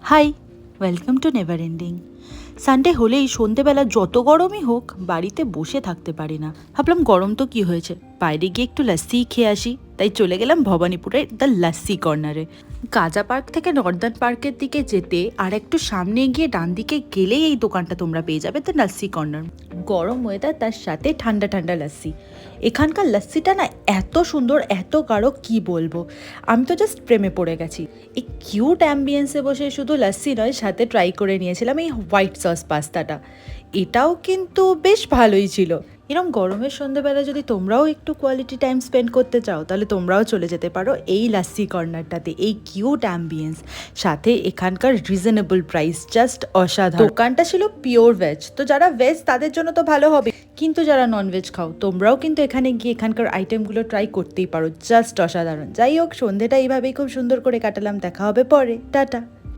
High, welcome to never ending. Sunday হলেই সন্ধেবেলা যত গরমই হোক বাড়িতে বসে থাকতে পারি না। ভাবলাম গরম তো কি হয়েছে, বাইরে গিয়ে একটু লাস্সি খেয়ে আসি। তাই চলে গেলাম ভবানীপুরের দ্য লাস্সি কর্নারে। গাজা পার্ক থেকে নর্দার্ন পার্কের দিকে যেতে আর একটু সামনে গিয়ে ডান দিকে গেলেই এই দোকানটা তোমরা পেয়ে যাবে, দ্য লাস্সি কর্নার। গরম ওয়েদার, তার সাথে ঠান্ডা ঠান্ডা লাস্সি। এখানকার লাস্সিটা না এত সুন্দর, এত গাঢ়, কি বলবো। আমি তো জাস্ট প্রেমে পড়ে গেছি। এই কিউট অ্যাম্বিয়েন্সে বসে শুধু লাস্সি নয়, সাথে ট্রাই করে নিয়েছিলাম এই হোয়াইট সস পাস্তাটা। এটাও কিন্তু বেশ ভালোই ছিল। এরকম গরমের সন্ধ্যেবেলা যদি তোমরাও একটু কোয়ালিটি টাইম স্পেন্ড করতে চাও, তাহলে তোমরাও চলে যেতে পারো এই লাস্সি কর্নারটাতে। এই কিউট অ্যাম্বিয়েন্স, সাথে এখানকার রিজনেবল প্রাইস, জাস্ট অসাধারণ। দোকানটা ছিল পিওর ভেজ, তো যারা ভেজ তাদের জন্য তো ভালো হবে, কিন্তু যারা ননভেজ খাও তোমরাও কিন্তু এখানে গিয়ে এখানকার আইটেমগুলো ট্রাই করতেই পারো, জাস্ট অসাধারণ। যাই হোক, সন্ধ্যেটা এইভাবেই খুব সুন্দর করে কাটালাম। দেখা হবে পরে, টাটা।